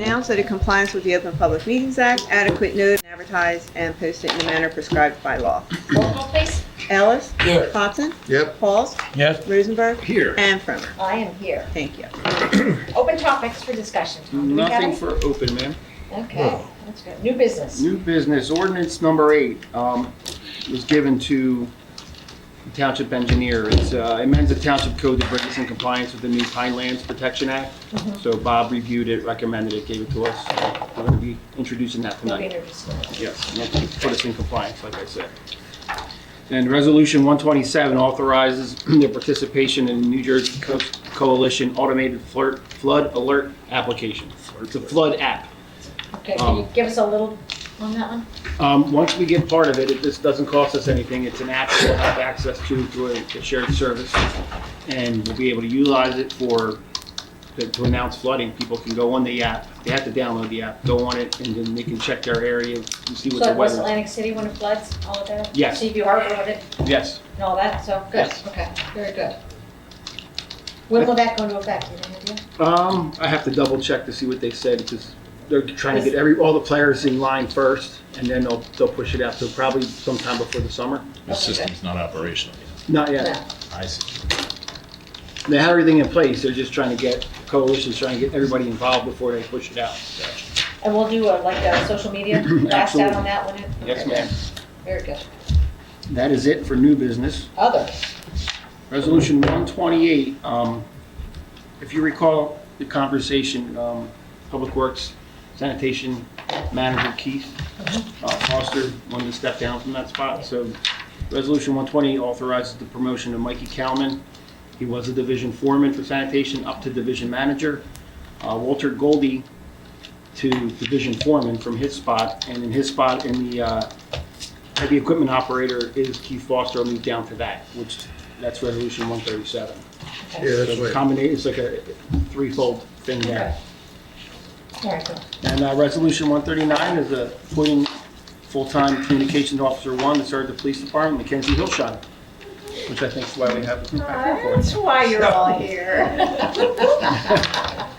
announced that in compliance with the Open Public Meetings Act, adequate notice advertised and posted in the manner prescribed by law. Roll call, please. Ellis? Here. Hodson? Yep. Pauls? Yes. Rosenberg? Here. And Fromer. I am here. Thank you. Open topics for discussion. Tom, do we have Nothing any? for open, ma'am. Okay, that's good. New business. New business, ordinance number 8 was given to the township engineer. It amends the township code to bring us in compliance with the new Pinelands Protection Act. So Bob reviewed it, recommended it, gave it to us. We're going to be introducing that We'll be tonight. introducing. Yes, and that's put us in compliance, like I said. And Resolution 127 authorizes the participation in the New Jersey Coast Coalition Automated Flood Alert Application. It's a flood app. Okay, can you give us a little on that one? Once we get part of it, this doesn't cost us anything. It's an app we'll have access to through a shared service. And we'll be able to utilize it to announce flooding. People can go on the app. They have to download the app, go on it, and then they can check their area and see what So the West weather is. Atlantic City when it floods, all of that? Yes. Seaview Harbor with it Yes. and all that, so good. Yes. Okay, very good. When will that go into effect? Do you have any idea? I have to double check to see what they said because they're trying to get all the players in line first, and then they'll push it out. So probably sometime before the summer. The system's not operational yet. Not yet. No. I see. They have everything in place. They're just trying to get coalitions, trying to get everybody involved before they push it out. And we'll do a social media blast out on that one? Yes, Okay, ma'am. very good. That is it for new business. Other? Resolution 128, if you recall the conversation, Public Works Sanitation Manager Keith Foster wanted to step down from that spot. So Resolution 120 authorizes the promotion of Mikey Kalman. He was a division foreman for sanitation up to division manager. Walter Goldie to division foreman from his spot. And in his spot in the heavy equipment operator is Keith Foster, will move down to that, which that's Resolution 137. Okay. So Yeah, that's the right. combination, it's like a threefold thing there. All right, good. And Resolution 139 is appointing full-time communications officer 1 to serve the police department, Mackenzie Hillshine, which I think is why we have the group back here That's why you're all here. for.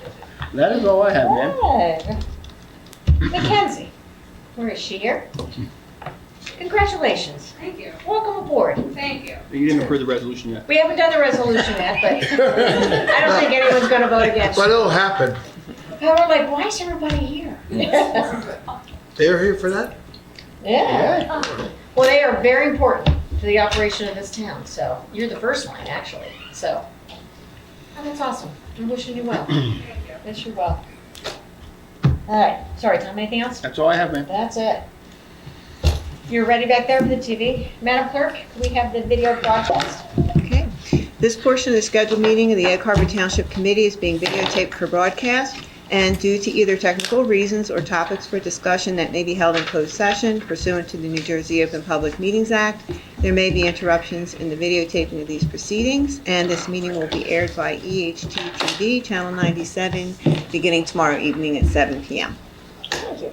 That is all I have, man. Good. Mackenzie, where is she here? Congratulations. Thank you. Welcome aboard. Thank you. You didn't approve the resolution yet. We haven't done the resolution yet, but I don't think anyone's going to vote against But it. it'll happen. We're like, why is everybody here? They're here for that? Yeah. Well, they are very important to the operation of this town, so you're the first line, actually, so. Oh, that's awesome. I'm wishing you well. Wish you well. All right, sorry, Tom, anything else? That's all I have, man. That's it. You're ready back there for the TV? Madam Clerk, can we have the video broadcast? Okay. This portion of the scheduled meeting of the Egg Harbor Township Committee is being videotaped for broadcast, and due to either technical reasons or topics for discussion that may be held in closed session pursuant to the New Jersey Open Public Meetings Act, there may be interruptions in the videotaping of these proceedings, and this meeting will be aired by EHT-TV, Channel 97, beginning tomorrow evening at 7 p.m. Thank you.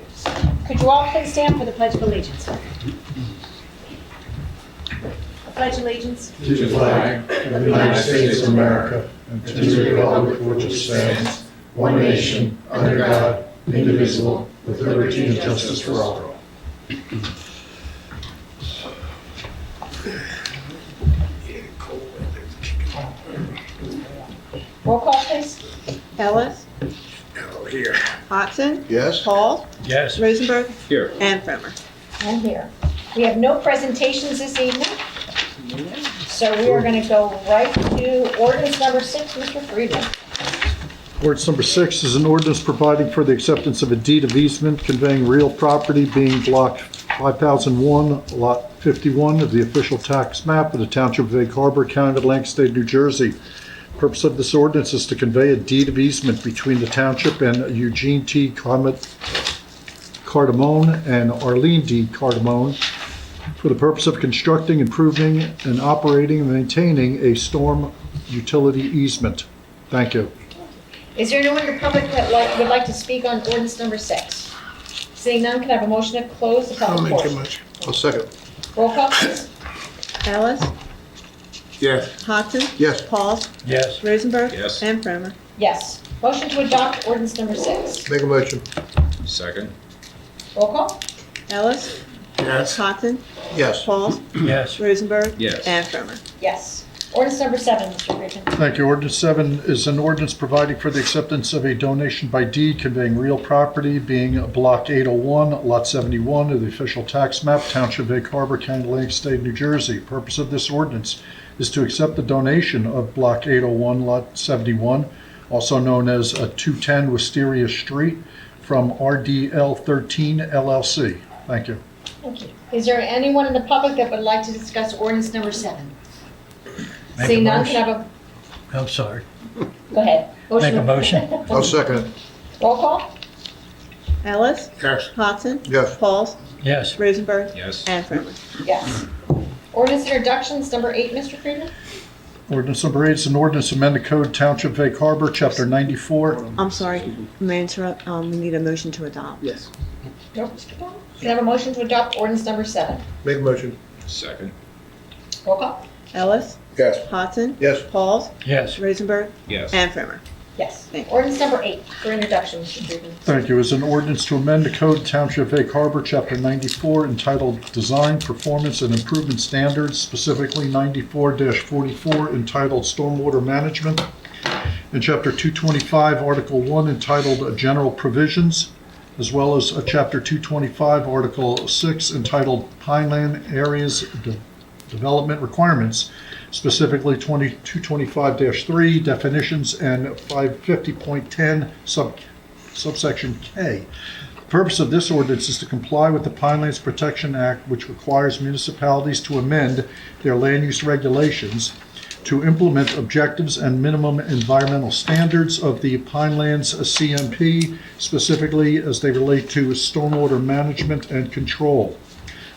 Could you all please stand for the Pledge of Allegiance? I pledge allegiance to the flag of the United States of America and to the republic for which it stands, one nation, under God, indivisible, with liberty and justice for all. Roll call, please. Ellis? Oh, here. Hodson? Yes? Pauls? Yes. Rosenberg? Here. And Fromer. I'm here. We have no presentations this evening, so we are going to go right to ordinance number 6, Mr. Friedman. Ordinance number 6 is an ordinance providing for the acceptance of a deed of easement conveying real property being block 5001, lot 51 of the official tax map of the Township of Egg Harbor, County of Atlantic State, New Jersey. Purpose of this ordinance is to convey a deed of easement between the township and Eugene T. Cardamone and Arlene D. Cardamone for the purpose of constructing, improving, and operating and maintaining a storm utility easement. Thank you. Is there anyone in the public that would like to speak on ordinance number 6? Seeing none, can I have a motion to close the I'll public make a portion? motion. I'll second. Roll call, please. Ellis? Yes. Hodson? Yes. Pauls? Yes. Rosenberg? Yes. And Fromer. Yes. Motion to adopt ordinance number 6. Make a motion. Second. Roll call? Ellis? Yes. Hodson? Yes. Pauls? yes, Rosenberg? Yes. And Farmer. Yes. Ordinance number 7, Mr. Friedman. Thank you. Ordinance 7 is an ordinance providing for the acceptance of a donation by deed conveying real property being Block 801, Lot 71 of the official tax map, Township of Egg Harbor, County of Lake, State of New Jersey. Purpose of this ordinance is to accept the donation of Block 801, Lot 71, also known as 210 Wisteria Street, from RDL 13 LLC. Thank you. Thank you. Is there anyone in the public that would like to discuss ordinance number 7? Make a Seeing none, motion. can I have I'm sorry. go ahead. Make a motion. I'll second it. Roll call? Ellis? Yes. Hodson? Yes. Pauls? Yes, Rosenberg? Yes. And Farmer. Yes. Ordinance introductions, number 8, Mr. Friedman? Ordinance number 8 is an ordinance to amend the code Township of Egg Harbor, Chapter 94. I'm sorry, may I interrupt? We need a motion to adopt. Yes. Nope. Can I have a motion to adopt ordinance number 7? Make a motion. Second. Roll call? Ellis? Yes. Hodson? Yes. Pauls? yes, Rosenberg? Yes. And Farmer. Yes. Thank you. Ordinance number 8 for introduction, Mr. Friedman. Thank you. Is an ordinance to amend the code Township of Egg Harbor, Chapter 94, entitled Design, Performance, and Improvement Standards, specifically 94-44, entitled Stormwater Management, and Chapter 225, Article 1, entitled General Provisions, as well as Chapter 225, Article 6, entitled Pineland Areas Development Requirements, specifically 2225-3 definitions and 550.10 subsection K. The purpose of this ordinance is to comply with the Pinelands Protection Act, which requires municipalities to amend their land use regulations to implement objectives and minimum environmental standards of the Pinelands CMP, specifically as they relate to stormwater management and control.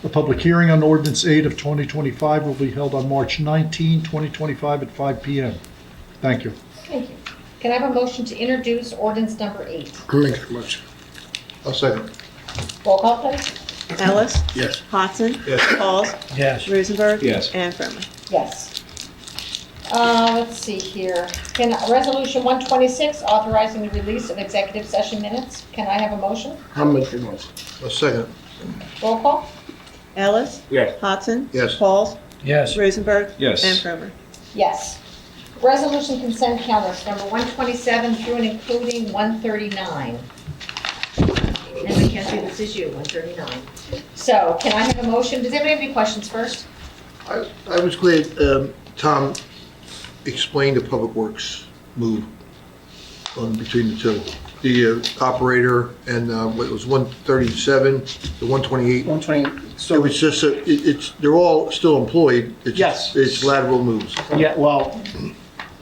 A public hearing on ordinance 8 of 2025 will be held on March 19, 2025 at 5 p.m. Thank you. Thank you. Can I have a motion to introduce ordinance number 8? Make a motion. I'll second. Roll call, please. Ellis? Yes. Hodson? Yes. Pauls? yes, Rosenberg? Yes. And Farmer. Yes. Let's see here. Can resolution 126 authorizing the release of executive session minutes? Can I have a motion? I'll make the motion. I'll second. Roll call? Ellis? Yes. Hodson? Yes. Pauls? yes, Rosenberg? Yes. And Farmer. Yes. Resolution consent calendars, number 127 through and including 139. And Mackenzie, this is you, 139. So can I have a motion? Does anybody have any questions first? I was glad Tom explained the Public Works move on between the two. The operator and what was 137, the 128. 120, It so, was just, they're all still employed. It's Yes. It's lateral moves. yeah, well,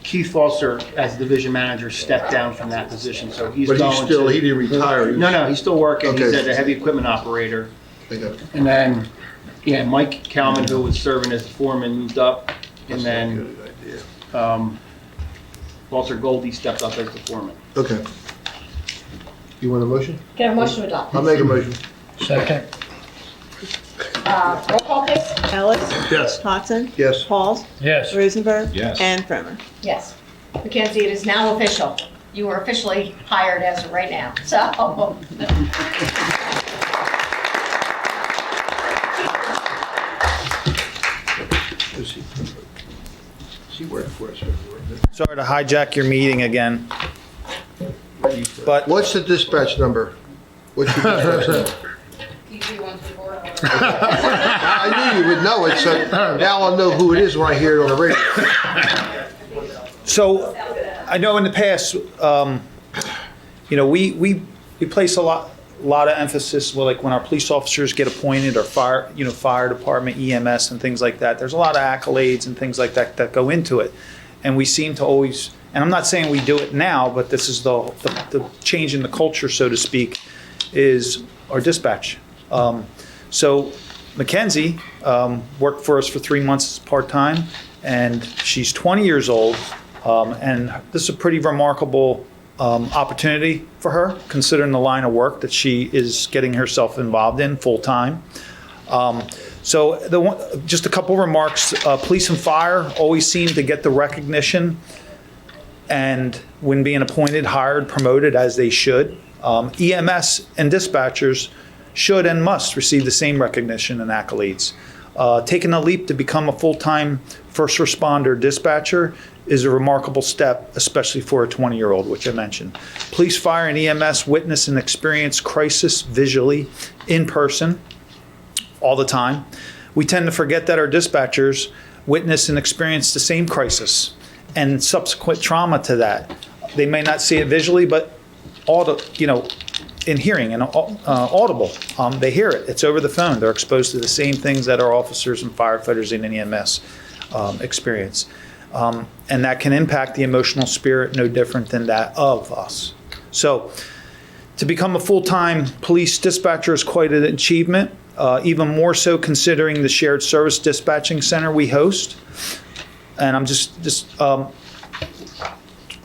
Keith Foster, as division manager, stepped down from that position, so he's But going he's to... still, he didn't retire. No, he's still working. He's Okay. as a heavy equipment operator. Okay. And then, yeah, Mike Kalman, who was serving as the foreman, moved up. And That's not a then good idea. Walter Goldie stepped up as the foreman. Okay. You want a motion? Can I have a motion to adopt? I'll make a motion. second, Roll call, please. Ellis? Yes. Hodson? Yes. Pauls? yes, Rosenberg? Yes. And Farmer. Yes. Mackenzie, it is now official. You are officially hired as of right now. So, She worked for us. Sorry to hijack your meeting again, but What's the dispatch number? What's your dispatch number? I knew you would know it, so now I'll know who it is when I hear it on the radio. so I know in the past, we place a lot of emphasis, well, like when our police officers get appointed or fire department, EMS and things like that. There's a lot of accolades and things like that that go into it. And we seem to always, and I'm not saying we do it now, but this is the change in the culture, so to speak, is our dispatch. So Mackenzie worked for us for 3 months as part-time, and she's 20 years old, and this is a pretty remarkable opportunity for her, considering the line of work that she is getting herself involved in full-time. Just a couple remarks. Police and fire always seem to get the recognition and when being appointed, hired, promoted as they should. EMS and dispatchers should and must receive the same recognition and accolades. Taking a leap to become a full-time first responder dispatcher is a remarkable step, especially for a 20-year-old, which I mentioned. Police, fire, and EMS witness and experience crisis visually, in person, all the time. We tend to forget that our dispatchers witness and experience the same crisis and subsequent trauma to that. They may not see it visually, but in hearing and audible, they hear it. It's over the phone. They're exposed to the same things that our officers and firefighters in EMS experience. And that can impact the emotional spirit no different than that of us. So to become a full-time police dispatcher is quite an achievement, even more so considering the shared service dispatching center we host. And I'm just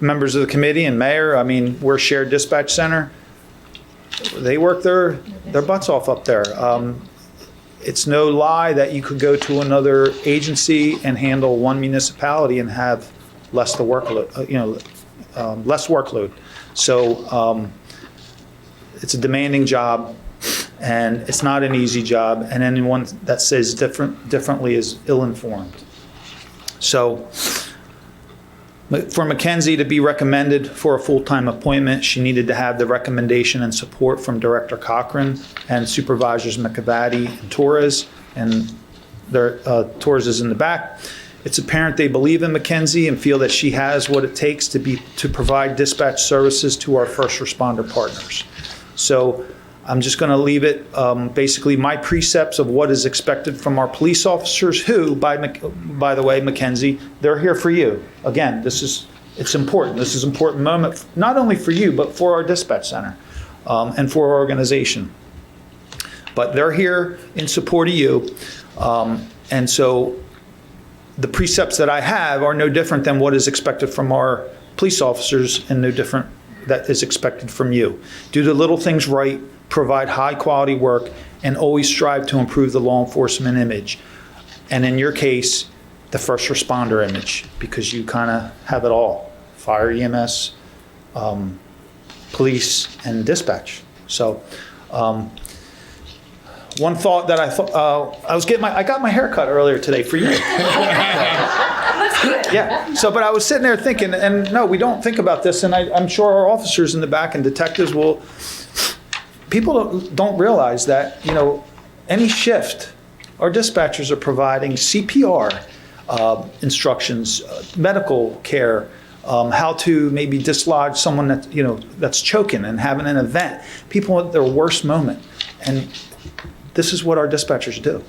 members of the committee and mayor, I mean, we're a shared dispatch center. They work their butts off up there. It's no lie that you could go to another agency and handle one municipality and have less workload, less workload. So it's a demanding job, and it's not an easy job. And anyone that says differently is ill-informed. So for Mackenzie to be recommended for a full-time appointment, she needed to have the recommendation and support from Director Cochran and Supervisors McAvady and Torres, and Torres is in the back. It's apparent they believe in Mackenzie and feel that she has what it takes to provide dispatch services to our first responder partners. So I'm just going to leave it basically my precepts of what is expected from our police officers who, by the way, Mackenzie, they're here for you. Again, it's important. This is an important moment, not only for you, but for our dispatch center and for our organization. But they're here in support of you. And so the precepts that I have are no different than what is expected from our police officers and no different that is expected from you. Do the little things right, provide high quality work, and always strive to improve the law enforcement image. And in your case, the first responder image, because you kind of have it all: fire, EMS, police, and dispatch. So one thought that I got my hair cut earlier today for you. Yeah. So, but I was sitting there thinking, and no, we don't think about this, and I'm sure our officers in the back and detectives will. People don't realize that, any shift, our dispatchers are providing CPR instructions, medical care, how to maybe dislodge someone that's choking and having an event. People at their worst moment, and this is what our dispatchers do,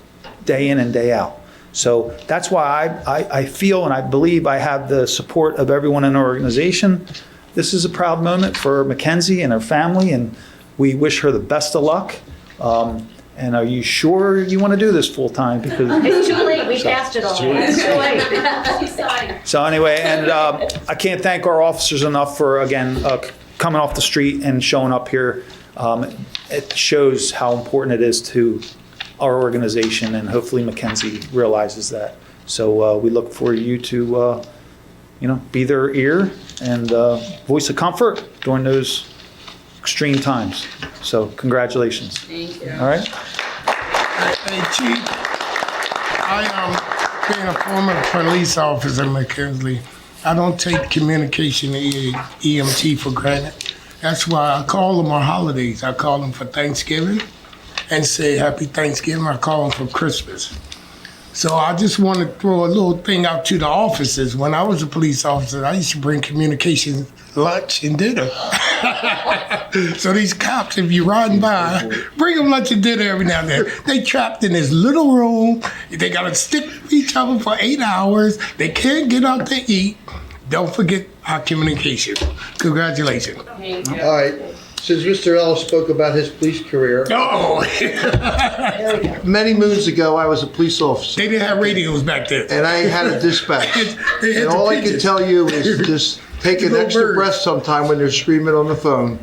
day in and day out. So that's why I feel and I believe I have the support of everyone in our organization. This is a proud moment for Mackenzie and her family, and we wish her the best of luck. And are you sure you want to do this full time? Because It's too late. We passed it all. It's too late. so anyway, and I can't thank our officers enough for again coming off the street and showing up here. It shows how important it is to our organization, and hopefully Mackenzie realizes that. So we look for you to be their ear and voice of comfort during those extreme times. So congratulations. Thank you. All right. Hey, Chief, being a former police officer in McKinley, I don't take communication EMT for granted. That's why I call them on holidays. I call them for Thanksgiving and say Happy Thanksgiving. I call them for Christmas. So I just want to throw a little thing out to the officers. When I was a police officer, I used to bring communication lunch and dinner. So these cops, if you're riding by, bring them lunch and dinner every now and then. They trapped in this little room. They got to stick with each other for 8 hours. They can't get out to eat. Don't forget our communication. Congratulations. All right. Since Mr. Ellis spoke about his police career, many moons ago, I was a police officer. They didn't have radios back then. And I had a dispatch. They had And the all I can pigeons. tell you is just take an Little extra birds. breath sometime when they're screaming on the phone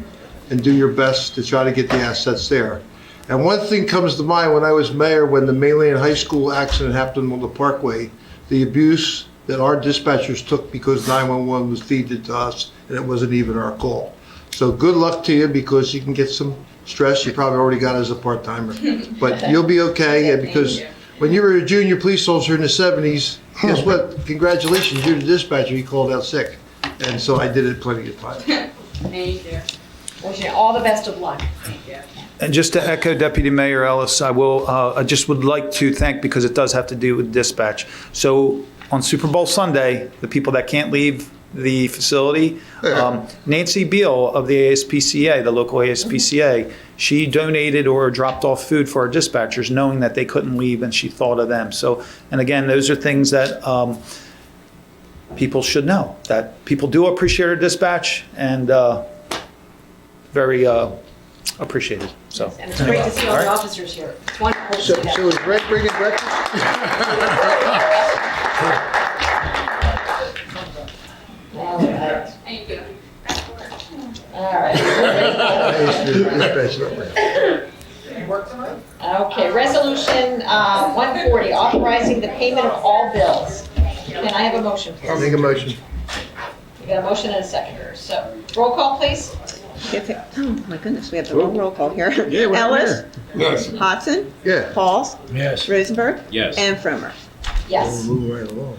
and do your best to try to get the assets there. And one thing comes to mind when I was mayor, when the Mainland High School accident happened on the Parkway, the abuse that our dispatchers took because 911 was feeded to us and it wasn't even our call. So good luck to you because you can get some stress. You probably already got as a part-timer. But you'll be okay because when you were a junior police officer in the 70s, guess what? Congratulations, you're the dispatcher. You called out sick. And so I did it plenty of times. Thank you. Wishing you all the best of luck. Thank you. And just to echo Deputy Mayor Ellis, I just would like to thank, because it does have to do with dispatch. So on Super Bowl Sunday, the people that can't leave the facility, Nancy Beal of the ASPCA, the local ASPCA, she donated or dropped off food for our dispatchers, knowing that they couldn't leave, and she thought of them. So, and again, those are things that people should know, that people do appreciate our dispatch, and very appreciated. So, And it's great to see all the officers here. It's wonderful to So see that. is Greg bringing breakfast? All right. All right. Okay, resolution 140, authorizing the payment of all bills. Can I have a motion, I'll please? make a motion. We got a motion and a seconder. So, roll call, please. Oh, my goodness, we have the wrong roll call here. Yeah, we're Ellis, Yes. Hodson, Yeah. Pauls, Yes. Rosenberg, Yes. and Fromer. Yes. We'll move right along.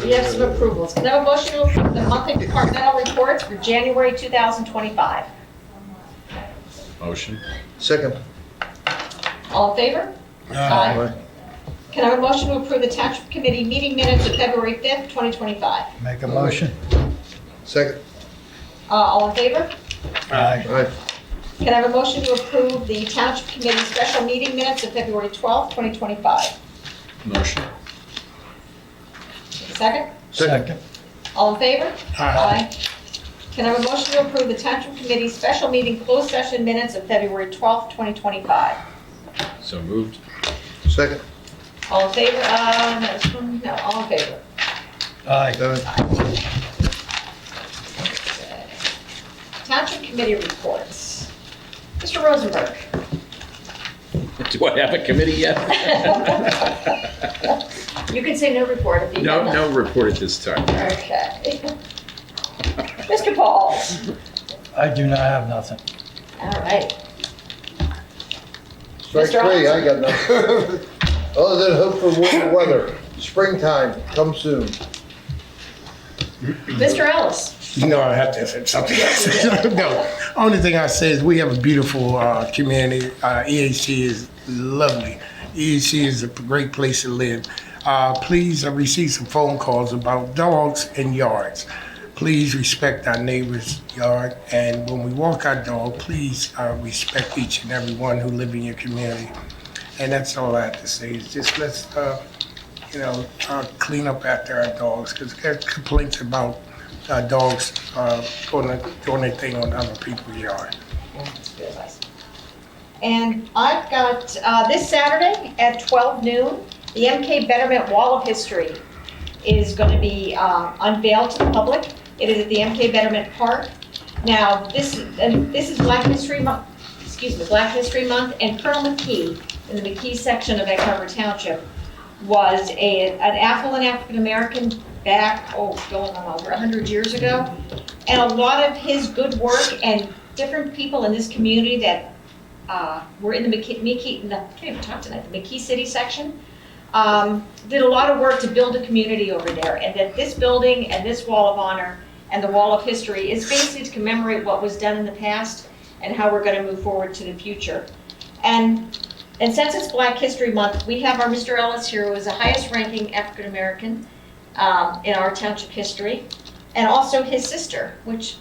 We have some approvals. Can I have a motion to approve the monthly departmental reports for January 2025? Motion. Second. All in favor? Aye. Can I have a motion to approve the Township Committee meeting minutes of February 5th, 2025? Make a motion. Second. All in favor? Aye. All right. Can I have a motion to approve the Township Committee special meeting minutes of February 12th, 2025? Motion. Second? Second. All in favor? Aye. Can I have a motion to approve the Township Committee special meeting closed session minutes of February 12th, 2025? So moved. Second. All in favor? No, all in favor. Aye. Township Committee reports. Mr. Rosenberg. Do I have a committee yet? You can say no report if you No, have none. no report at this time. Okay. Mr. Pauls. I do not have nothing. All right. Strike Mr. three, I Hodson. got nothing. Other than hope for warmer weather. Springtime, come soon. Mr. Ellis. No, I have to say something else. No, only thing I say is we have a beautiful community. EAC is lovely. EAC is a great place to live. Please, I received some phone calls about dogs in yards. Please respect our neighbor's yard, and when we walk our dog, please respect each and every one who live in your community. And that's all I have to say, is just let's, clean up after our dogs, because there's complaints about dogs doing their thing on other people's yard. And I've got, this Saturday at 12 noon, the MK Betterment Wall of History is going to be unveiled to the public. It is at the MK Betterment Park. Now, this is Black History Month, Black History Month, and Colonel McKee, in the McKee section of Egg Harbor Township, was an affluent African-American back, going on over 100 years ago. And a lot of his good work and different people in this community that were in the McKee, I can't even talk tonight, the McKee City section, did a lot of work to build a community over there. And that this building and this Wall of Honor and the Wall of History is basically to commemorate what was done in the past and how we're going to move forward to the future. And since it's Black History Month, we have our Mr. Ellis here, who is the highest ranking African American in our township history, and also his sister, which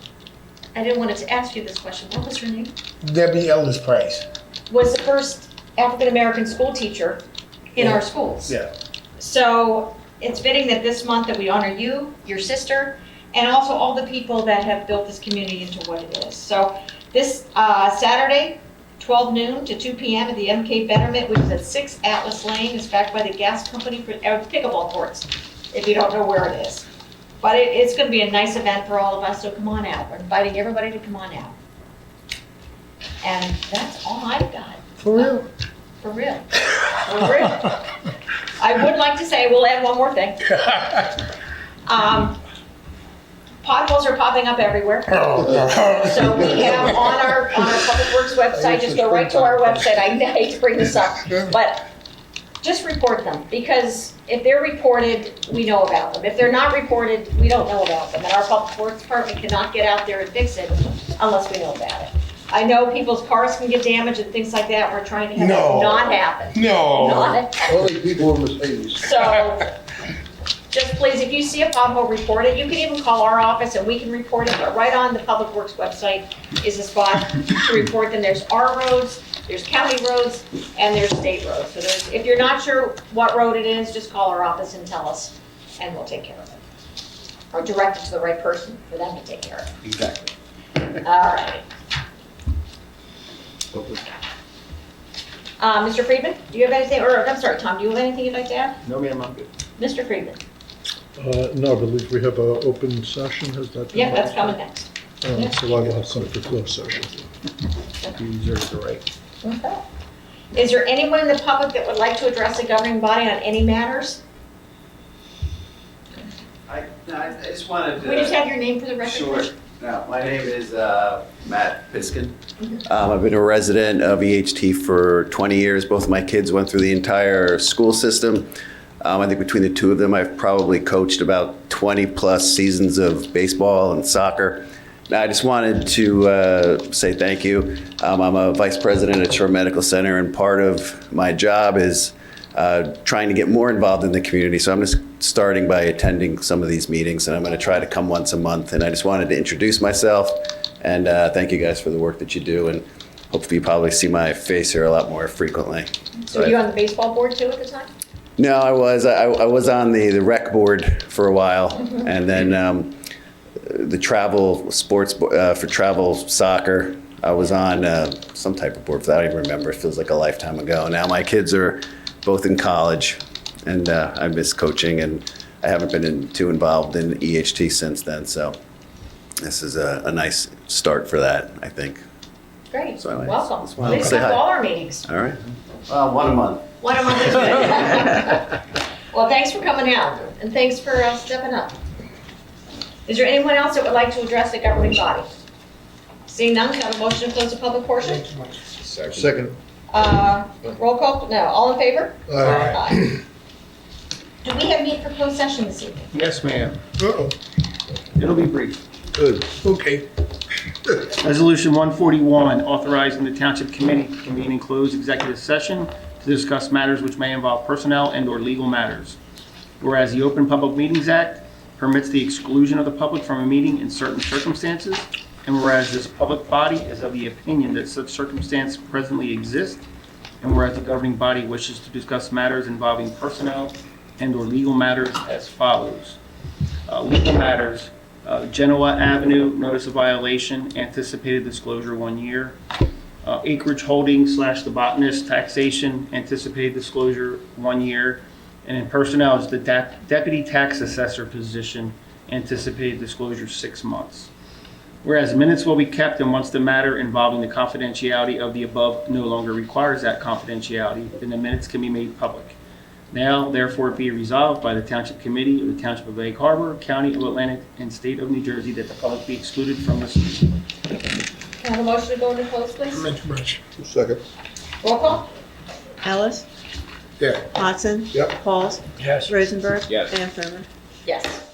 I didn't want to ask you this question. What was her name? Debbie Ellis Price. Was the first African American school teacher in our schools. Yeah. So it's fitting that this month that we honor you, your sister, and also all the people that have built this community into what it is. So this Saturday, 12 noon to 2 p.m. at the MK Betterment, which is at 6 Atlas Lane, is backed by the gas company for pickleball courts, if you don't know where it is. But it's going to be a nice event for all of us, so come on out. We're inviting everybody to come on out. And that's all I've got. For real? For real. For real. I would like to say, we'll add one more thing. Potholes are popping up everywhere. So we have on our Public Works website, just go right to our website. I hate to bring this up, but just report them, because if they're reported, we know about them. If they're not reported, we don't know about them. And our Public Works Department cannot get out there and fix it unless we know about it. I know people's cars can get damaged and things like that. We're trying to have No. that not happen. No. Not Only people in Mercedes. So, just please, if you see a pothole, report it. You can even call our office and we can report it, but right on the Public Works website is a spot to report them. There's our roads, there's county roads, and there's state roads. So if you're not sure what road it is, just call our office and tell us, and we'll take care of it. Or direct it to the right person for them to take care of it. Exactly. All right. Mr. Friedman, do you have anything, or I'm sorry, Tom, do you have anything you'd like to add? No, ma'am, I'm good. Mr. Friedman? No, I believe we have an open session, has that been? Yeah, that's coming next. So I will have some for closed session. You reserve the right. Okay. Is there anyone in the public that would like to address the governing body on any matters? I just wanted to. Can we just have your name for the record? Sure. please? No, my name is Matt Piskin. I've been a resident of EHT for 20 years. Both of my kids went through the entire school system. I think between the two of them, I've probably coached about 20 plus seasons of baseball and soccer. I just wanted to say thank you. I'm a vice president at Shore Medical Center, and part of my job is trying to get more involved in the community. So I'm just starting by attending some of these meetings, and I'm going to try to come once a month. And I just wanted to introduce myself and thank you guys for the work that you do. And hopefully you probably see my face here a lot more frequently. So were you on the baseball board too at the time? No, I was on the rec board for a while, and then the travel sports for travel soccer. I was on some type of board for that. I don't even remember. It feels like a lifetime ago. Now my kids are both in college, and I miss coaching, and I haven't been too involved in EHT since then. So this is a nice start for that, I think. Great, So anyways, welcome. just wanted to Please say come to hi. all our meetings. All right. Well, one a month. One of them is good. Well, thanks for coming out, and thanks for stepping up. Is there anyone else that would like to address the governing body? Seeing none, can I have a motion to close the public portion? Second. Roll call, no, all in favor? Aye. Aye. Do we have need for closed session this evening? Yes, ma'am. Uh-oh. It'll be brief. Good. Okay. Resolution 141, authorizing the Township Committee to convene and close executive session to discuss matters which may involve personnel and/or legal matters. Whereas the Open Public Meetings Act permits the exclusion of the public from a meeting in certain circumstances, and whereas this public body is of the opinion that such circumstance presently exists, and whereas the governing body wishes to discuss matters involving personnel and/or legal matters as follows. Legal matters. Genoa Avenue, notice of violation, anticipated disclosure 1 year. Acreage holding / the botanist, taxation, anticipated disclosure 1 year. And in personnel is the deputy tax assessor position, anticipated disclosure 6 months. Whereas minutes will be kept, and once the matter involving the confidentiality of the above no longer requires that confidentiality, then the minutes can be made public. Now, therefore, be resolved by the Township Committee of the Township of Egg Harbor, County of Atlantic, and State of New Jersey that the public be excluded from this meeting. Can I have a motion to go into closed, please? Make a motion. Second. Roll call? Ellis? Yeah. Hodson? Yep. Pauls? Yes. Rosenberg? Yes. And Furman. Yes.